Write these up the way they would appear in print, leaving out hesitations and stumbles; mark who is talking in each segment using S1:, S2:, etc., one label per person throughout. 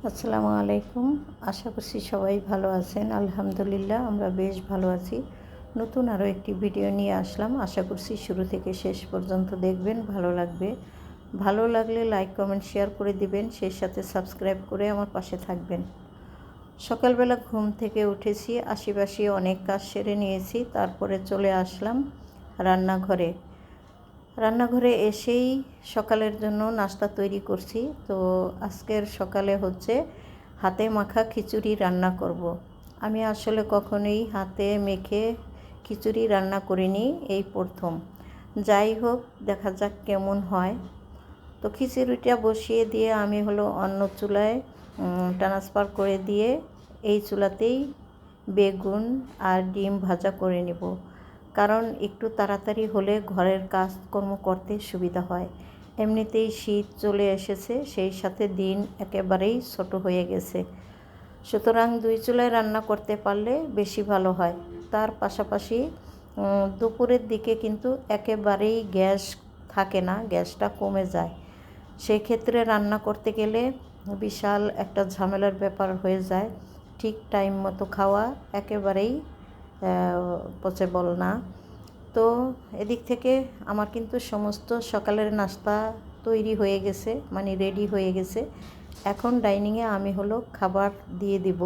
S1: আসসালামু আলাইকুম। আশা করছি সবাই ভালো আছেন। আলহামদুলিল্লাহ আমরা বেশ ভালো আছি। নতুন আরও একটি ভিডিও নিয়ে আসলাম। আশা করছি শুরু থেকে শেষ পর্যন্ত দেখবেন, ভালো লাগবে। ভালো লাগলে লাইক কমেন্ট শেয়ার করে দিবেন, সেই সাথে সাবস্ক্রাইব করে আমার পাশে থাকবেন। সকালবেলা ঘুম থেকে উঠেছি, আশিপাশি অনেক কাজ সেরে নিয়েছি, তারপরে চলে আসলাম রান্নাঘরে। রান্নাঘরে এসেই সকালের জন্য নাস্তা তৈরি করছি। তো আজকের সকালে হচ্ছে হাতে মাখা খিচুড়ি রান্না করব। আমি আসলে কখনোই হাতে মেখে খিচুড়ি রান্না করিনি, এই প্রথম। যাই হোক, দেখা যাক কেমন হয়। তো খিচুড়িটা বসিয়ে দিয়ে আমি অন্য চুলায় ট্রান্সফার করে দিয়ে এই চুলাতেই বেগুন আর ডিম ভাজা করে নেব, কারণ একটু তাড়াতাড়ি হলে ঘরের কাজকর্ম করতে সুবিধা হয়। এমনিতেই শীত চলে এসেছে, সেই সাথে দিন একেবারেই ছোট হয়ে গেছে। সুতরাং দুই চুলায় রান্না করতে পারলে বেশি ভালো হয়। তার পাশাপাশি দুপুরের দিকে কিন্তু একেবারেই গ্যাস থাকে না, গ্যাসটা কমে যায়। সেই ক্ষেত্রে রান্না করতে গেলে বিশাল একটা ঝামেলার ব্যাপার হয়ে যায়। ঠিক টাইম মতো খাওয়া একেবারেই পসিবল না। তো এদিক থেকে আমার কিন্তু সমস্ত সকালের নাস্তা তৈরি হয়ে গেছে, মানে রেডি হয়ে গেছে। এখন ডাইনিংয়ে আমি খাবার দিয়ে দিব,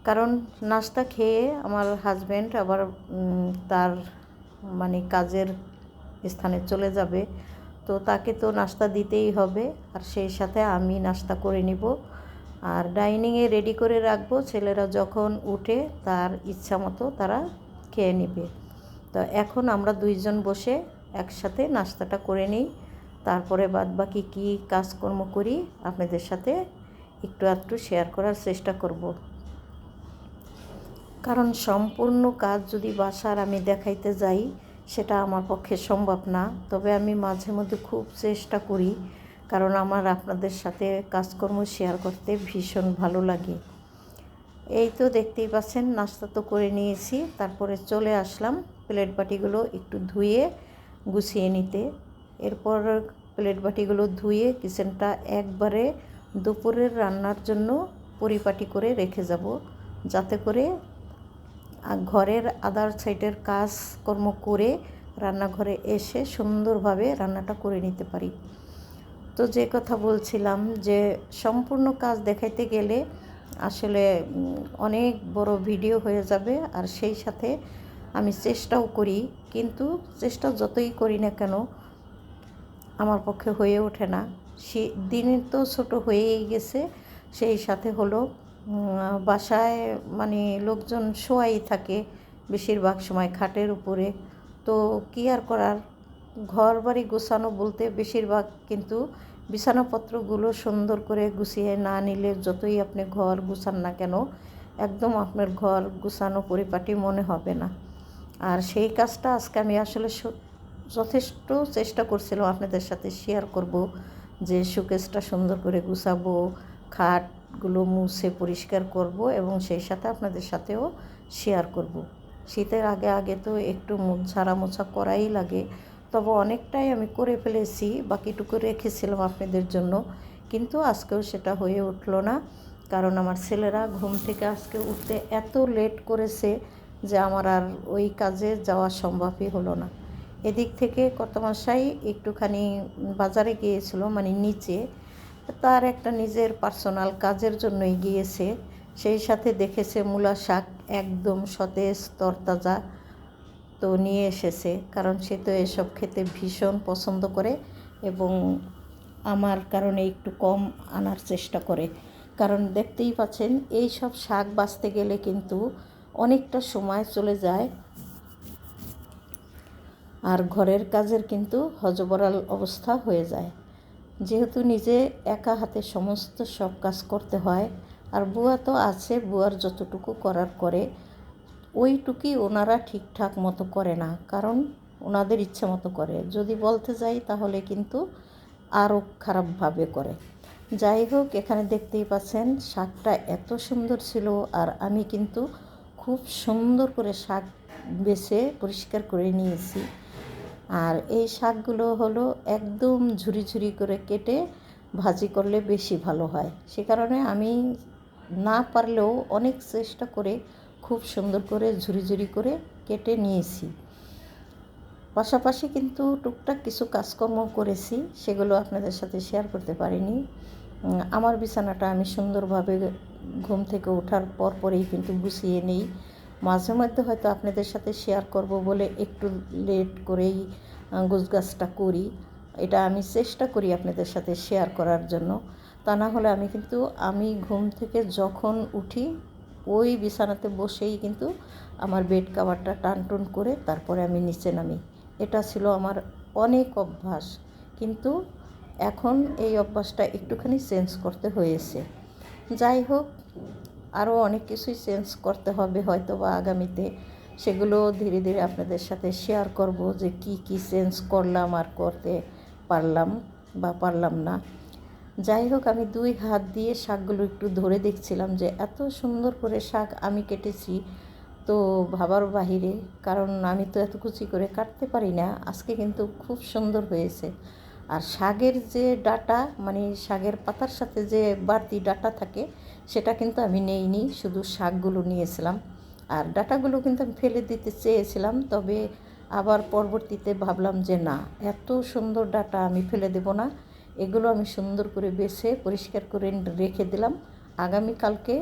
S1: কারণ নাস্তা খেয়ে আমার হাজব্যান্ড আবার তার মানে কাজের স্থানে চলে যাবে। তো তাকে তো নাস্তা দিতেই হবে, আর সেই সাথে আমি নাস্তা করে নিব। আর ডাইনিংয়ে রেডি করে রাখবো, ছেলেরা যখন উঠে তার ইচ্ছা মতো তারা খেয়ে নেবে। তো এখন আমরা দুইজন বসে একসাথে নাস্তাটা করে নিই, তারপরে বাদবাকি কী কাজকর্ম করি আপনাদের সাথে একটু একটু শেয়ার করার চেষ্টা করব। কারণ সম্পূর্ণ কাজ যদি বাসার আমি দেখাইতে যাই, সেটা আমার পক্ষে সম্ভব না। তবে আমি মাঝে মধ্যে খুব চেষ্টা করি, কারণ আমার আপনাদের সাথে কাজকর্ম শেয়ার করতে ভীষণ ভালো লাগে। এই তো দেখতেই পাচ্ছেন, নাস্তা তো করে নিয়েছি, তারপরে চলে আসলাম প্লেট বাটিগুলো একটু ধুয়ে গুছিয়ে নিতে। এরপর প্লেট বাটিগুলো ধুয়ে কিচেনটা একবারে দুপুরের রান্নার জন্য পরিপাটি করে রেখে যাব, যাতে করে ঘরের আদার সাইডের কাজকর্ম করে রান্নাঘরে এসে সুন্দরভাবে রান্নাটা করে নিতে পারি। তো যে কথা বলছিলাম, যে সম্পূর্ণ কাজ দেখাইতে গেলে আসলে অনেক বড় ভিডিও হয়ে যাবে, আর সেই সাথে আমি চেষ্টাও করি, কিন্তু চেষ্টা যতই করি না কেন আমার পক্ষে হয়ে ওঠে না। দিন তো ছোট হয়েই গেছে, সেই সাথে বাসায় মানে লোকজন শোয়াই থাকে বেশিরভাগ সময় খাটের উপরে। তো কী আর করার, ঘর বাড়ি গোছানো বলতে বেশিরভাগ কিন্তু বিছানাপত্রগুলো সুন্দর করে গুছিয়ে না নিলে যতই আপনি ঘর গুছান না কেন, একদম আপনার ঘর গুছানো পরিপাটি মনে হবে না। আর সেই কাজটা আজকে আমি আসলে যথেষ্ট চেষ্টা করছিলাম আপনাদের সাথে শেয়ার করব, যে শোকেসটা সুন্দর করে গুছাবো, খাটগুলো মুছে পরিষ্কার করব, এবং সেই সাথে আপনাদের সাথেও শেয়ার করব। শীতের আগে আগে তো একটু ঝাড়া মোছা করাই লাগে, তবে অনেকটাই আমি করে ফেলেছি, বাকিটুকু রেখেছিলাম আপনাদের জন্য, কিন্তু আজকেও সেটা হয়ে উঠলো না। কারণ আমার ছেলেরা ঘুম থেকে আজকে উঠতে এত লেট করেছে যে আমার আর ওই কাজে যাওয়া সম্ভবই হলো না। এদিক থেকে কর্তামশাই একটুখানি বাজারে গিয়েছিল, মানে নিচে, তার একটা নিজের পার্সোনাল কাজের জন্যই গিয়েছে। সেই সাথে দেখেছে মূলা শাক একদম সতেজ তরতাজা, তো নিয়ে এসেছে, কারণ সে তো এসব খেতে ভীষণ পছন্দ করে, এবং আমার কারণে একটু কম আনার চেষ্টা করে। কারণ দেখতেই পাচ্ছেন, এই সব শাক বাছতে গেলে কিন্তু অনেকটা সময় চলে যায়, আর ঘরের কাজের কিন্তু হযবরাল অবস্থা হয়ে যায়। যেহেতু নিজে একা হাতে সমস্ত সব কাজ করতে হয়, আর বুয়া তো আছে, বুয়ার যতটুকু করার করে, ওইটুকুই ওনারা ঠিকঠাক মতো করে না, কারণ ওনাদের ইচ্ছে মতো করে। যদি বলতে যাই তাহলে কিন্তু আরও খারাপভাবে করে। যাই হোক, এখানে দেখতেই পাচ্ছেন শাকটা এত সুন্দর ছিল, আর আমি কিন্তু খুব সুন্দর করে শাক বেছে পরিষ্কার করে নিয়েছি। আর এই শাকগুলো একদম ঝুরি ঝুরি করে কেটে ভাজি করলে বেশি ভালো হয়। সে কারণে আমি না পারলেও অনেক চেষ্টা করে খুব সুন্দর করে ঝুরি ঝুরি করে কেটে নিয়েছি। পাশাপাশি কিন্তু টুকটাক কিছু কাজকর্ম করেছি, সেগুলো আপনাদের সাথে শেয়ার করতে পারিনি। আমার বিছানাটা আমি সুন্দরভাবে ঘুম থেকে ওঠার পরেই কিন্তু গুছিয়ে নিই। মাঝে মধ্যে হয়তো আপনাদের সাথে শেয়ার করব বলে একটু লেট করেই গোছগাছটা করি। এটা আমি চেষ্টা করি আপনাদের সাথে শেয়ার করার জন্য। তা না হলে আমি ঘুম থেকে যখন উঠি ওই বিছানাতে বসেই কিন্তু আমার বেড কভারটা টানটুন করে তারপরে আমি নিচে নামি। এটা ছিল আমার অনেক অভ্যাস, কিন্তু এখন এই অভ্যাসটা একটুখানি চেঞ্জ করতে হয়েছে। যাই হোক, আরও অনেক কিছুই চেঞ্জ করতে হবে হয়তো বা আগামীতে, সেগুলো ধীরে ধীরে আপনাদের সাথে শেয়ার করব যে কি কি চেঞ্জ করলাম আর করতে পারলাম বা পারলাম না। যাই হোক, আমি 2 হাত দিয়ে শাকগুলো একটু ধরে দেখছিলাম যে এত সুন্দর করে শাক আমি কেটেছি তো ভাবার বাহিরে, কারণ আমি তো এত কুচি করে কাটতে পারি না। আজকে কিন্তু খুব সুন্দর হয়েছে। আর শাকের যে ডাঁটা, মানে শাকের পাতার সাথে যে বাড়তি ডাঁটা থাকে, সেটা কিন্তু আমি নেইনি, শুধু শাকগুলো নিয়েছিলাম। আর ডাঁটাগুলো কিন্তু আমি ফেলে দিতে চেয়েছিলাম, তবে আবার পরবর্তীতে ভাবলাম যে না, এত সুন্দর ডাঁটা আমি ফেলে দেব না। এগুলো আমি সুন্দর করে বেছে পরিষ্কার করে রেখে দিলাম। আগামীকালকে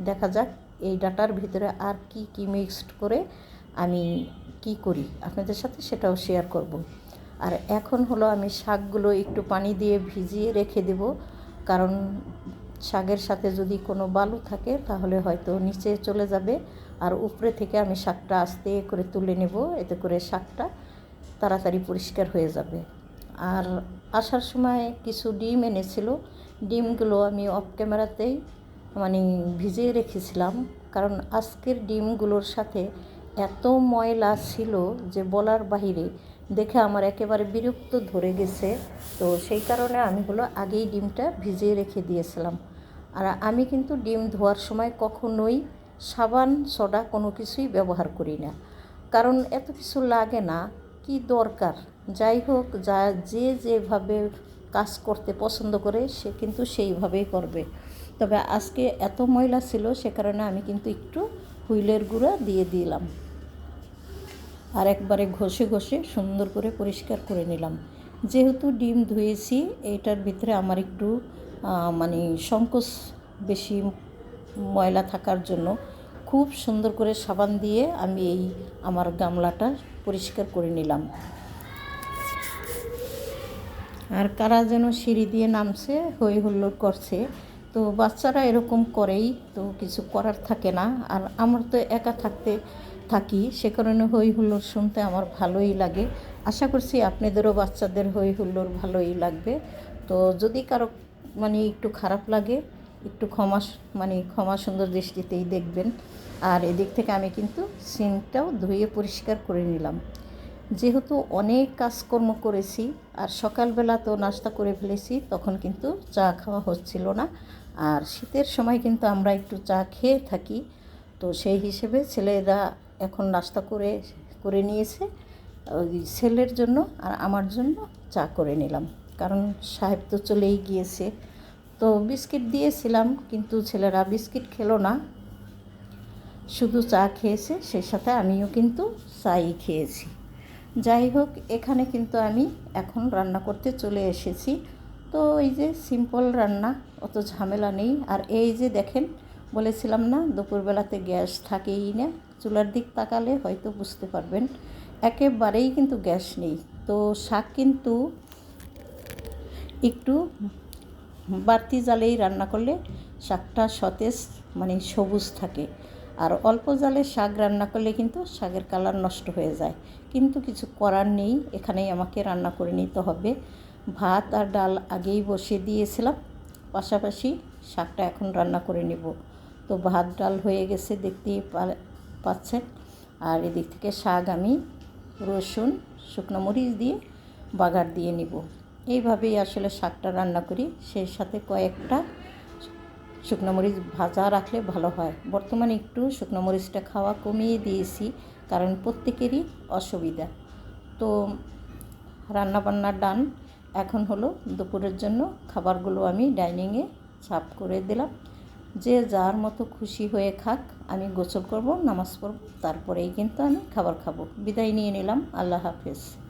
S1: দেখা যাক এই ডাটার ভিতরে আর কি কি মিক্সড করে আমি কি করি, আপনাদের সাথে সেটাও শেয়ার করব। আর এখন হলো আমি শাকগুলো একটু পানি দিয়ে ভিজিয়ে রেখে দেব, কারণ শাকের সাথে যদি কোনো বালু থাকে তাহলে হয়তো নিচে চলে যাবে। আর উপরে থেকে আমি শাকটা আস্তে করে তুলে নেব, এতে করে শাকটা তাড়াতাড়ি পরিষ্কার হয়ে যাবে। আর আসার সময় কিছু ডিম এনেছিল, ডিমগুলো আমি অফ ক্যামেরাতেই ভিজিয়ে রেখেছিলাম, কারণ আজকের ডিমগুলোর সাথে এত ময়লা ছিল যে বলার বাহিরে। দেখে আমার একেবারে বিরক্ত ধরে গেছে। তো সেই কারণে আমি আগেই ডিমটা ভিজিয়ে রেখে দিয়েছিলাম। আর আমি কিন্তু ডিম ধোয়ার সময় কখনোই সাবান সোডা কোনো কিছুই ব্যবহার করি না, কারণ এত কিছু লাগে না, কি দরকার। যাই হোক, যে যেভাবে কাজ করতে পছন্দ করে সে কিন্তু সেইভাবেই করবে। তবে আজকে এত ময়লা ছিল, সে কারণে আমি কিন্তু একটু হুইলের গুঁড়া দিয়ে দিলাম, আর একবারে ঘষে ঘষে সুন্দর করে পরিষ্কার করে নিলাম। যেহেতু ডিম ধুয়েছি, এইটার ভিতরে আমার একটু সংকোচ বেশি, ময়লা থাকার জন্য খুব সুন্দর করে সাবান দিয়ে আমি আমার গামলাটা পরিষ্কার করে নিলাম। আর কারা যেন সিঁড়ি দিয়ে নামছে, হই হুল্লোড় করছে। তো বাচ্চারা এরকম করেই, তো কিছু করার থাকে না। আর আমার তো একা থাকি, সে কারণে হই হুল্লোড় শুনতে আমার ভালোই লাগে। আশা করছি আপনাদেরও বাচ্চাদের হই হুল্লোড় ভালোই লাগবে। তো যদি কারো একটু খারাপ লাগে, একটু ক্ষমা সুন্দর দৃষ্টিতেই দেখবেন। আর এদিক থেকে আমি কিন্তু সিঙ্কটাও ধুয়ে পরিষ্কার করে নিলাম। যেহেতু অনেক কাজকর্ম করেছি আর সকালবেলা তো নাস্তা করে ফেলেছি, তখন কিন্তু চা খাওয়া হচ্ছিল না। আর শীতের সময় কিন্তু আমরা একটু চা খেয়ে থাকি, তো সেই হিসেবে ছেলেরা এখন নাস্তা করে নিয়েছে। ওই ছেলের জন্য আর আমার জন্য চা করে নিলাম, কারণ সাহেব তো চলেই গিয়েছে। তো বিস্কিট দিয়েছিলাম, কিন্তু ছেলেরা বিস্কিট খেলো না, শুধু চা খেয়েছে। সেই সাথে আমিও কিন্তু চাই খেয়েছি। যাই হোক, এখানে কিন্তু আমি এখন রান্না করতে চলে এসেছি। তো এই যে সিম্পল রান্না, অত ঝামেলা নেই। আর এই যে দেখেন, বলেছিলাম না দুপুরবেলাতে গ্যাস থাকেই না, চুলার দিক তাকালে হয়তো বুঝতে পারবেন একেবারেই কিন্তু গ্যাস নেই। তো শাক কিন্তু একটু বাড়তি জালেই রান্না করলে শাকটা সতেজ সবুজ থাকে। আর অল্প জালে শাক রান্না করলে কিন্তু শাকের কালার নষ্ট হয়ে যায়। কিন্তু কিছু করার নেই, এখানেই আমাকে রান্না করে নিতে হবে। ভাত আর ডাল আগেই বসিয়ে দিয়েছিলাম, পাশাপাশি শাকটা এখন রান্না করে নেব। তো ভাত ডাল হয়ে গেছে, দেখতেই পাচ্ছেন। আর এদিক থেকে শাক আমি রসুন শুকনো মরিচ দিয়ে বাগার দিয়ে নিব। এইভাবেই আসলে শাকটা রান্না করি, সেই সাথে কয়েকটা শুকনো মরিচ ভাজা রাখলে ভালো হয়। বর্তমানে একটু শুকনো মরিচটা খাওয়া কমিয়ে দিয়েছি, কারণ প্রত্যেকেরই অসুবিধা। তো রান্নাবান্না ডান, এখন হলো দুপুরের জন্য খাবারগুলো আমি ডাইনিংয়ে সার্ভ করে দিলাম। যে যার মতো খুশি হয়ে খাক। আমি গোসল করব, নামাজ পড়ব, তারপরেই কিন্তু আমি খাবার খাবো। বিদায় নিয়ে নিলাম। আল্লাহ হাফেজ।